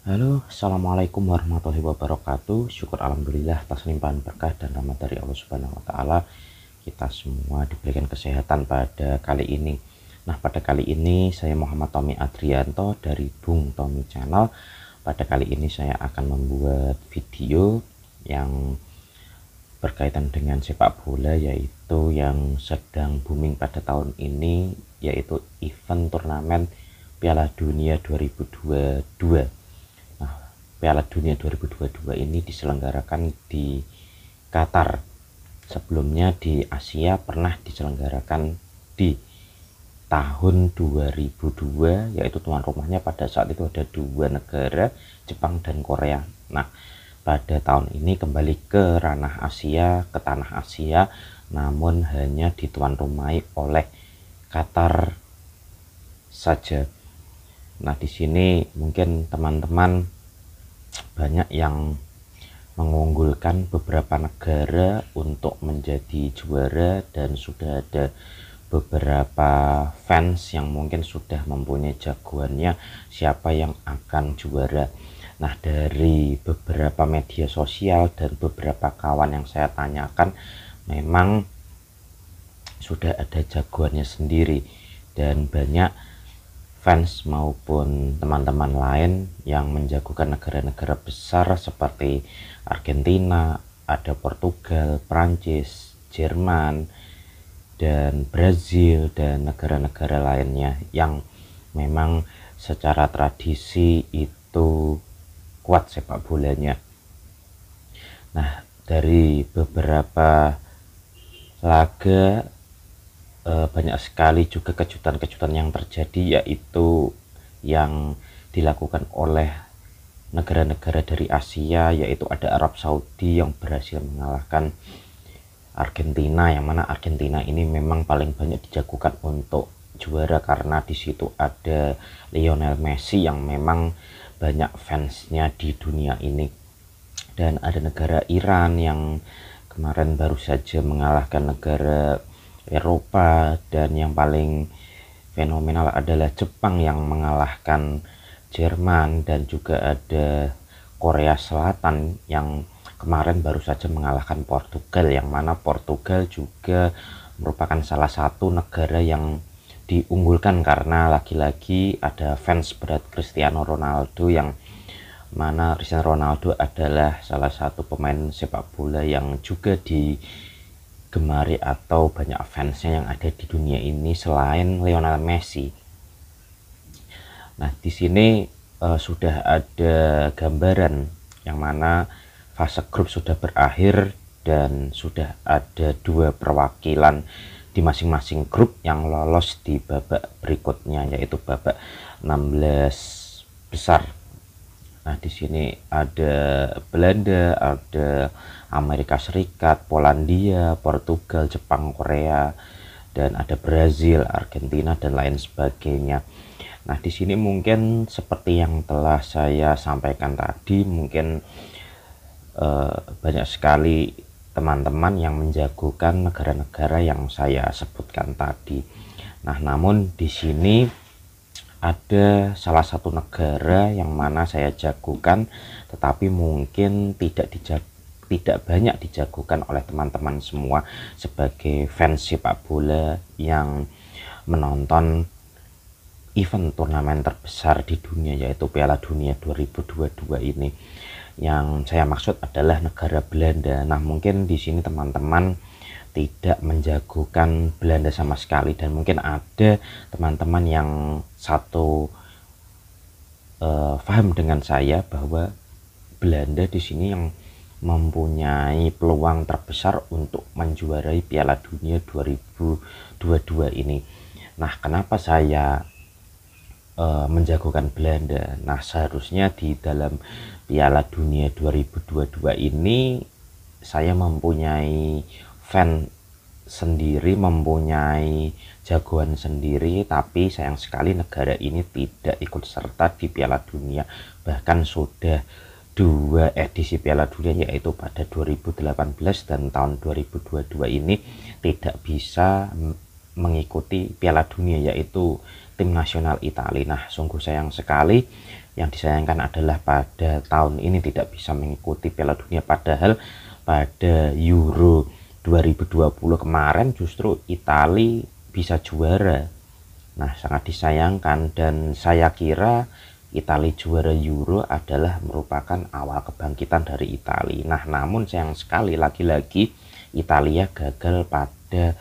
Halo, assalamualaikum warahmatullahi wabarakatuh. Syukur alhamdulillah atas limpahan berkah dan rahmat dari Allah Subhanahu wa Ta'ala. Kita semua diberikan kesehatan pada kali ini. Nah, pada kali ini saya Muhammad Tommy Adrianto dari Bung Tommy Channel. Pada kali ini saya akan membuat video yang berkaitan dengan sepak bola, yaitu yang sedang booming pada tahun ini, yaitu event turnamen Piala Dunia 2022. Piala Dunia 2022 ini diselenggarakan di Qatar. Sebelumnya di Asia pernah diselenggarakan di tahun 2002, yaitu tuan rumahnya pada saat itu ada dua negara, Jepang dan Korea. Nah, pada tahun ini kembali ke ranah Asia, ke tanah Asia, namun hanya dituan rumahi oleh Qatar saja. Nah, di sini mungkin teman-teman banyak yang mengunggulkan beberapa negara untuk menjadi juara, dan sudah ada beberapa fans yang mungkin sudah mempunyai jagoannya siapa yang akan juara. Nah, dari beberapa media sosial dan beberapa kawan yang saya tanyakan, memang sudah ada jagoannya sendiri, dan banyak fans maupun teman-teman lain yang menjagokan negara-negara besar seperti Argentina, ada Portugal, Prancis, Jerman, dan Brazil, dan negara-negara lainnya yang memang secara tradisi itu kuat sepak bolanya. Nah, dari beberapa laga banyak sekali juga kejutan-kejutan yang terjadi, yaitu yang dilakukan oleh negara-negara dari Asia, yaitu ada Arab Saudi yang berhasil mengalahkan Argentina, yang mana Argentina ini memang paling banyak dijagokan untuk juara karena di situ ada Lionel Messi yang memang banyak fansnya di dunia ini. Dan ada negara Iran yang kemarin baru saja mengalahkan negara Eropa, dan yang paling fenomenal adalah Jepang yang mengalahkan Jerman, dan juga ada Korea Selatan yang kemarin baru saja mengalahkan Portugal, yang mana Portugal juga merupakan salah satu negara yang diunggulkan karena lagi-lagi ada fans berat Cristiano Ronaldo, yang mana Cristiano Ronaldo adalah salah satu pemain sepak bola yang juga digemari atau banyak fansnya yang ada di dunia ini selain Lionel Messi. Nah, di sini sudah ada gambaran yang mana fase grup sudah berakhir, dan sudah ada dua perwakilan di masing-masing grup yang lolos di babak berikutnya, yaitu babak 16 besar. Nah, di sini ada Belanda, ada Amerika Serikat, Polandia, Portugal, Jepang, Korea, dan ada Brazil, Argentina, dan lain sebagainya. Nah, di sini mungkin seperti yang telah saya sampaikan tadi, mungkin banyak sekali teman-teman yang menjagokan negara-negara yang saya sebutkan tadi. Nah, namun di sini ada salah satu negara yang mana saya jagokan, tetapi mungkin tidak banyak dijagokan oleh teman-teman semua sebagai fans sepak bola yang menonton event turnamen terbesar di dunia, yaitu Piala Dunia 2022 ini. Yang saya maksud adalah negara Belanda. Nah, mungkin di sini teman-teman tidak menjagokan Belanda sama sekali, dan mungkin ada teman-teman yang satu paham dengan saya bahwa Belanda di sini yang mempunyai peluang terbesar untuk menjuarai Piala Dunia 2022 ini. Nah, kenapa saya menjagokan Belanda? Nah, seharusnya di dalam Piala Dunia 2022 ini saya mempunyai fan sendiri, mempunyai jagoan sendiri, tapi sayang sekali negara ini tidak ikut serta di Piala Dunia. Bahkan sudah dua edisi Piala Dunia, yaitu pada 2018 dan tahun 2022 ini tidak bisa mengikuti Piala Dunia, yaitu tim nasional Italia. Nah, sungguh sayang sekali Yang disayangkan adalah pada tahun ini tidak bisa mengikuti Piala Dunia, padahal pada Euro 2020 kemarin justru Italia bisa juara. Nah, sangat disayangkan, dan saya kira Italia juara Euro adalah merupakan awal kebangkitan dari Italia. Nah, namun sayang sekali lagi-lagi Italia gagal pada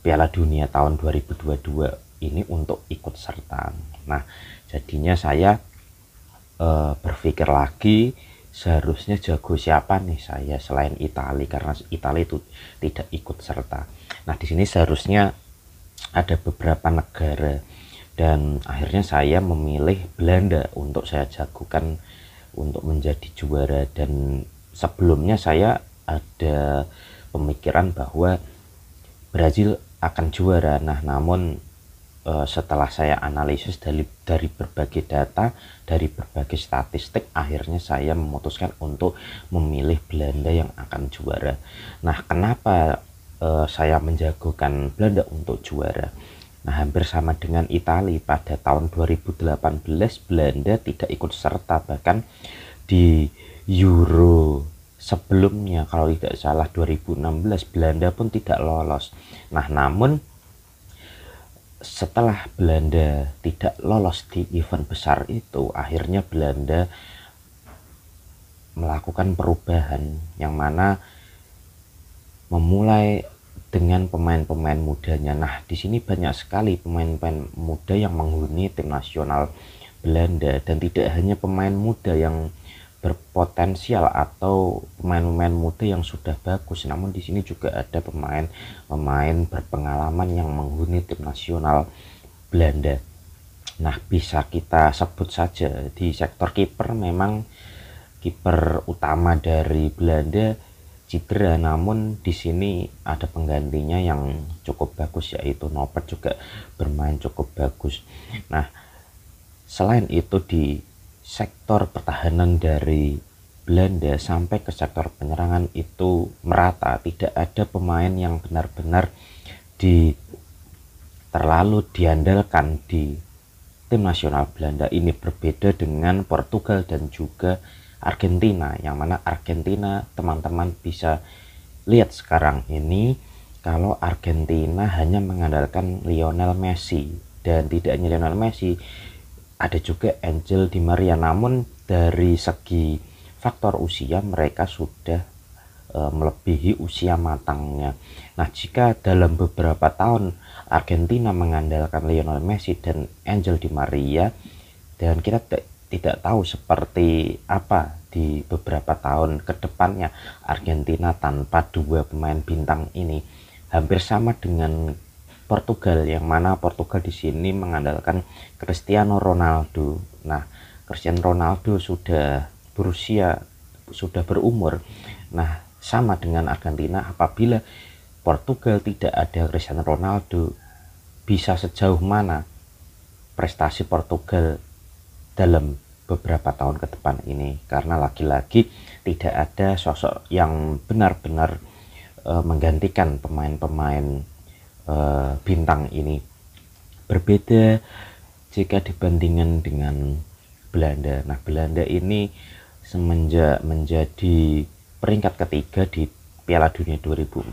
Piala Dunia tahun 2022 ini untuk ikut serta. Nah, jadinya saya berpikir lagi, seharusnya jago siapa nih saya selain Italia, karena Italia itu tidak ikut serta. Nah, di sini seharusnya ada beberapa negara, dan akhirnya saya memilih Belanda untuk saya jagokan untuk menjadi juara. Dan sebelumnya saya ada pemikiran bahwa Brazil akan juara. Nah, namun setelah saya analisis dari berbagai data, dari berbagai statistik, akhirnya saya memutuskan untuk memilih Belanda yang akan juara. Nah, kenapa saya menjagokan Belanda untuk juara? Nah, hampir sama dengan Italia, pada tahun 2018 Belanda tidak ikut serta, bahkan di Euro sebelumnya kalau tidak salah 2016 Belanda pun tidak lolos. Nah, namun setelah Belanda tidak lolos di event besar itu, akhirnya Belanda melakukan perubahan yang mana memulai dengan pemain-pemain mudanya. Nah, di sini banyak sekali pemain-pemain muda yang menghuni tim nasional Belanda, dan tidak hanya pemain muda yang berpotensial atau pemain-pemain muda yang sudah bagus, namun di sini juga ada pemain-pemain berpengalaman yang menghuni tim nasional Belanda. Nah, bisa kita sebut saja di sektor kiper, memang kiper utama dari Belanda cedera, namun di sini ada penggantinya yang cukup bagus, yaitu Noppert juga bermain cukup bagus. Nah, selain itu di sektor pertahanan dari Belanda sampai ke sektor penyerangan itu merata, tidak ada pemain yang benar-benar terlalu diandalkan di tim nasional Belanda ini. Berbeda dengan Portugal dan juga Argentina, yang mana Argentina teman-teman bisa lihat sekarang ini, kalau Argentina hanya mengandalkan Lionel Messi, dan tidak hanya Lionel Messi, ada juga Angel Di Maria. Namun dari segi faktor usia mereka sudah melebihi usia matangnya. Nah, jika dalam beberapa tahun Argentina mengandalkan Lionel Messi dan Angel Di Maria, dan kita tidak tahu seperti apa di beberapa tahun ke depannya Argentina tanpa dua pemain bintang ini, hampir sama dengan Portugal, yang mana Portugal di sini mengandalkan Cristiano Ronaldo. Nah, Cristiano Ronaldo sudah berusia, sudah berumur. Nah, sama dengan Argentina, apabila Portugal tidak ada Cristiano Ronaldo, bisa sejauh mana prestasi Portugal dalam beberapa tahun ke depan ini, karena lagi-lagi tidak ada sosok yang benar-benar menggantikan pemain-pemain bintang ini. Berbeda jika dibandingkan dengan Belanda. Nah, Belanda ini semenjak menjadi peringkat ketiga di Piala Dunia 2014,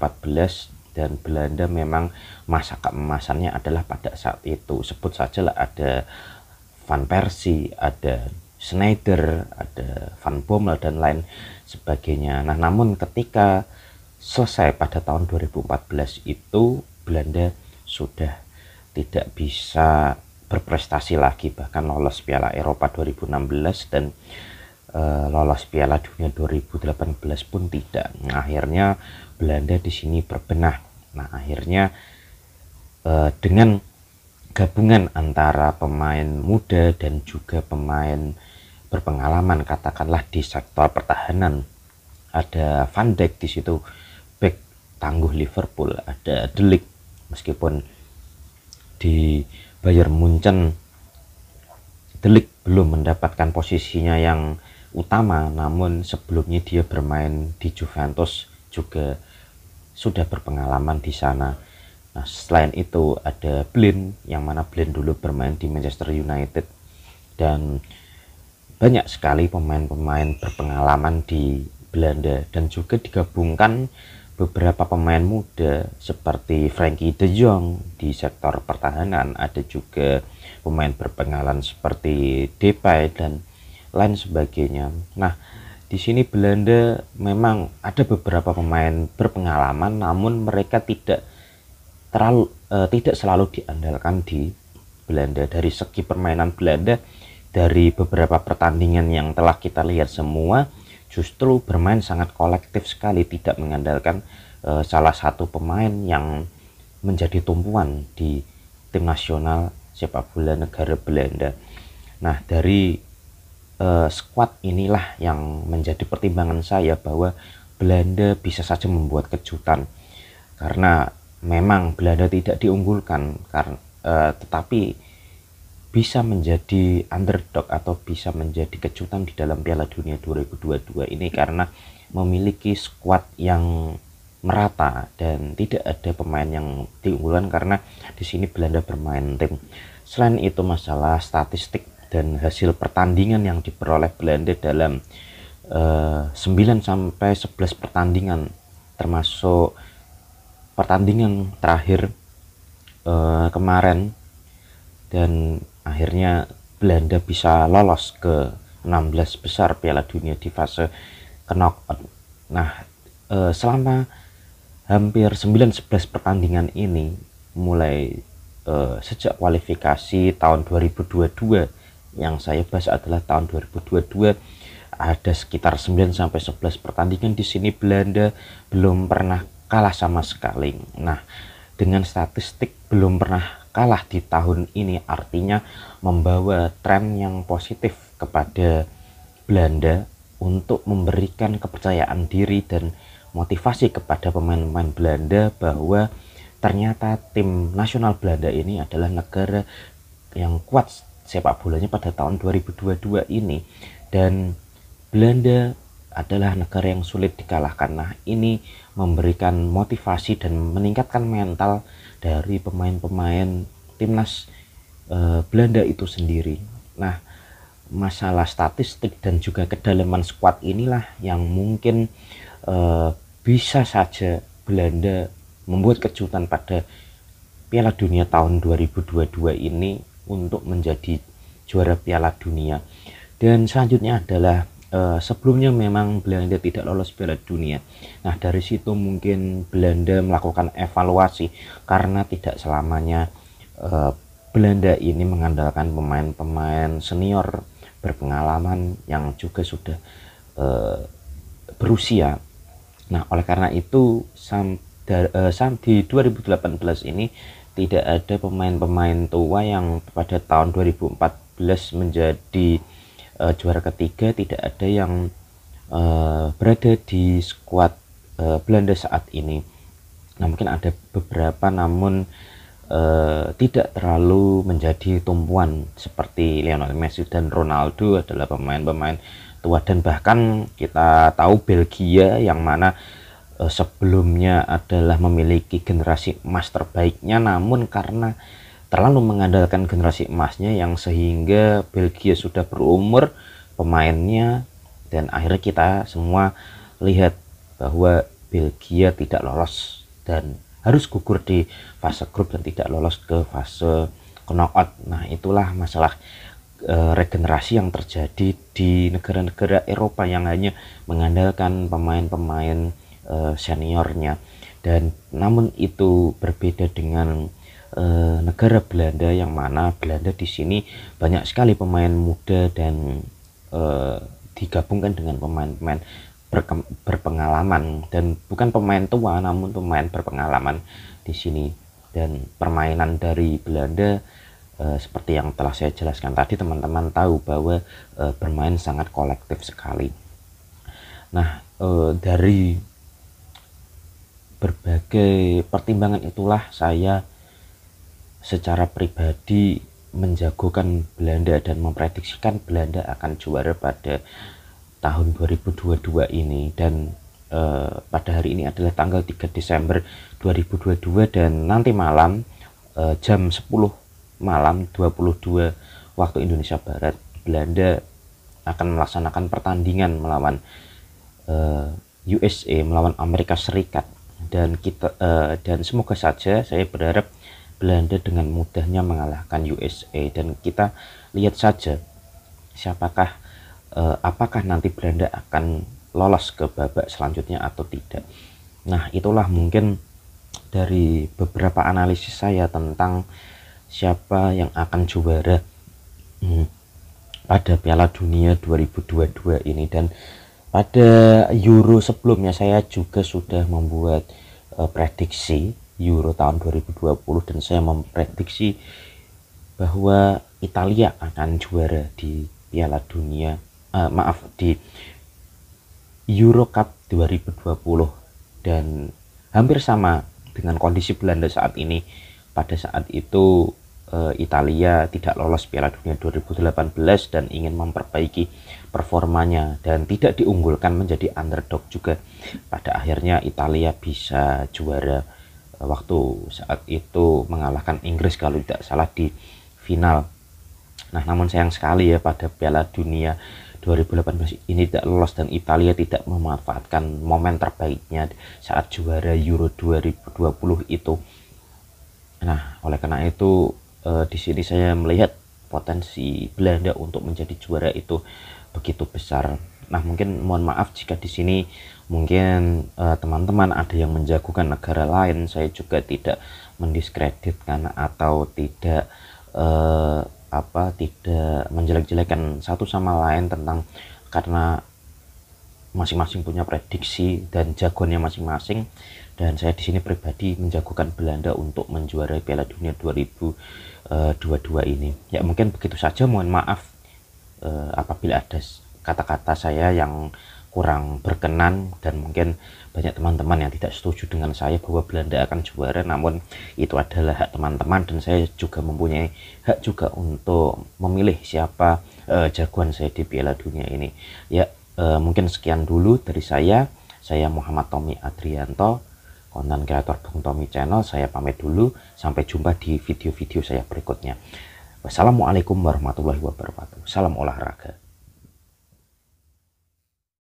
dan Belanda memang masa keemasannya adalah pada saat itu. Sebut saja lah, ada Van Persie, ada Sneijder, ada Van Bommel dan lain sebagainya. Nah, namun ketika selesai pada tahun 2014 itu, Belanda sudah tidak bisa berprestasi lagi, bahkan lolos Piala Eropa 2016 dan lolos Piala Dunia 2018 pun tidak. Nah, akhirnya Belanda di sini berbenah. Nah, akhirnya dengan gabungan antara pemain muda dan juga pemain berpengalaman, katakanlah di sektor pertahanan, ada Van Dijk di situ, bek tangguh Liverpool, ada De Ligt, meskipun di Bayern Munchen De Ligt belum mendapatkan posisinya yang utama, namun sebelumnya dia bermain di Juventus juga sudah berpengalaman di sana. Nah, selain itu ada Blind, yang mana Blind dulu bermain di Manchester United, dan banyak sekali pemain-pemain berpengalaman di Belanda, dan juga digabungkan beberapa pemain muda seperti Frenkie de Jong di sektor pertahanan, ada juga pemain berpengalaman seperti Depay dan lain sebagainya. Nah, di sini Belanda memang ada beberapa pemain berpengalaman, namun mereka tidak selalu diandalkan di Belanda. Dari segi permainan Belanda, dari beberapa pertandingan yang telah kita lihat semua, justru bermain sangat kolektif sekali, tidak mengandalkan salah satu pemain yang menjadi tumpuan di tim nasional sepak bola negara Belanda. Nah, dari skuad inilah yang menjadi pertimbangan saya bahwa Belanda bisa saja membuat kejutan, karena memang Belanda tidak diunggulkan, tetapi bisa menjadi underdog atau bisa menjadi kejutan di dalam Piala Dunia 2022 ini karena memiliki skuad yang merata dan tidak ada pemain yang diunggulkan, karena di sini Belanda bermain tim. Selain itu, masalah statistik dan hasil pertandingan yang diperoleh Belanda dalam 9 sampai 11 pertandingan, termasuk pertandingan terakhir kemarin, dan akhirnya Belanda bisa lolos ke 16 besar Piala Dunia di fase knockout. Nah, selama hampir 9-11 pertandingan ini, mulai sejak kualifikasi tahun 2022, yang saya bahas adalah tahun 2022, ada sekitar 9-11 pertandingan di sini Belanda belum pernah kalah sama sekali. Nah, dengan statistik belum pernah kalah di tahun ini artinya membawa tren yang positif kepada Belanda untuk memberikan kepercayaan diri dan motivasi kepada pemain-pemain Belanda bahwa ternyata tim nasional Belanda ini adalah negara yang kuat sepak bolanya pada tahun 2022 ini, dan Belanda adalah negara yang sulit dikalahkan. Nah, ini memberikan motivasi dan meningkatkan mental dari pemain-pemain timnas Belanda itu sendiri. Nah, masalah statistik dan juga kedalaman skuad inilah yang mungkin bisa saja Belanda membuat kejutan pada Piala Dunia tahun 2022 ini untuk menjadi juara Piala Dunia. Dan selanjutnya adalah sebelumnya memang Belanda tidak lolos Piala Dunia. Nah, dari situ mungkin Belanda melakukan evaluasi, karena tidak selamanya Belanda ini mengandalkan pemain-pemain senior berpengalaman yang juga sudah berusia. Nah, oleh karena itu di 2018 ini tidak ada pemain-pemain tua yang pada tahun 2014 menjadi juara ketiga, tidak ada yang berada di skuad Belanda saat ini. Nah, mungkin ada beberapa, namun tidak terlalu menjadi tumpuan seperti Lionel Messi dan Ronaldo adalah pemain-pemain tua, dan bahkan kita tahu Belgia yang mana sebelumnya adalah memiliki generasi emas terbaiknya, namun karena terlalu mengandalkan generasi emasnya yang sehingga Belgia sudah berumur pemainnya, dan akhirnya kita semua lihat bahwa Belgia tidak lolos dan harus gugur di fase grup dan tidak lolos ke fase knockout. Nah, itulah masalah regenerasi yang terjadi di negara-negara Eropa yang hanya mengandalkan pemain-pemain seniornya, dan namun itu berbeda dengan negara Belanda, yang mana Belanda di sini banyak sekali pemain muda dan digabungkan dengan pemain-pemain berpengalaman, dan bukan pemain tua namun pemain berpengalaman di sini. Dan permainan dari Belanda seperti yang telah saya jelaskan tadi, teman-teman tahu bahwa bermain sangat kolektif sekali. Nah, dari berbagai pertimbangan itulah saya secara pribadi menjagokan Belanda dan memprediksikan Belanda akan juara pada tahun 2022 ini. Dan pada hari ini adalah tanggal 3 Desember 2022, dan nanti malam jam 10 malam 22 waktu Indonesia Barat Belanda akan melaksanakan pertandingan melawan USA, melawan Amerika Serikat, dan semoga saja, saya berharap Belanda dengan mudahnya mengalahkan USA, dan kita lihat saja apakah nanti Belanda akan lolos ke babak selanjutnya atau tidak. Nah, itulah mungkin dari beberapa analisis saya tentang siapa yang akan juara pada Piala Dunia 2022 ini. Dan pada Euro sebelumnya saya juga sudah membuat prediksi Euro tahun 2020, dan saya memprediksi bahwa Italia akan juara di Piala Dunia, di Euro Cup 2020, dan hampir sama dengan kondisi Belanda saat ini. Pada saat itu Italia tidak lolos Piala Dunia 2018 dan ingin memperbaiki performanya dan tidak diunggulkan, menjadi underdog juga. Pada akhirnya Italia bisa juara waktu saat itu mengalahkan Inggris kalau tidak salah di final. Nah, namun sayang sekali ya, pada Piala Dunia 2018 ini tidak lolos dan Italia tidak memanfaatkan momen terbaiknya saat juara Euro 2020 itu. Nah, oleh karena itu di sini saya melihat potensi Belanda untuk menjadi juara itu begitu besar. Nah, mungkin mohon maaf jika di sini mungkin teman-teman ada yang menjagokan negara lain. Saya juga tidak mendiskreditkan atau tidak tidak menjelek-jelekan satu sama lain karena masing-masing punya prediksi dan jagoannya masing-masing. Dan saya di sini pribadi menjagokan Belanda untuk menjuarai Piala Dunia 2022 ini. Ya, mungkin begitu saja. Mohon maaf apabila ada kata-kata saya yang kurang berkenan, dan mungkin banyak teman-teman yang tidak setuju dengan saya bahwa Belanda akan juara. Namun itu adalah hak teman-teman, dan saya juga mempunyai hak juga untuk memilih siapa jagoan saya di Piala Dunia ini. Ya, mungkin sekian dulu dari saya. Saya Muhammad Tommy Adrianto, konten kreator Bung Tommy Channel. Saya pamit dulu, sampai jumpa di video-video saya berikutnya. Wassalamualaikum warahmatullahi wabarakatuh. Salam olahraga.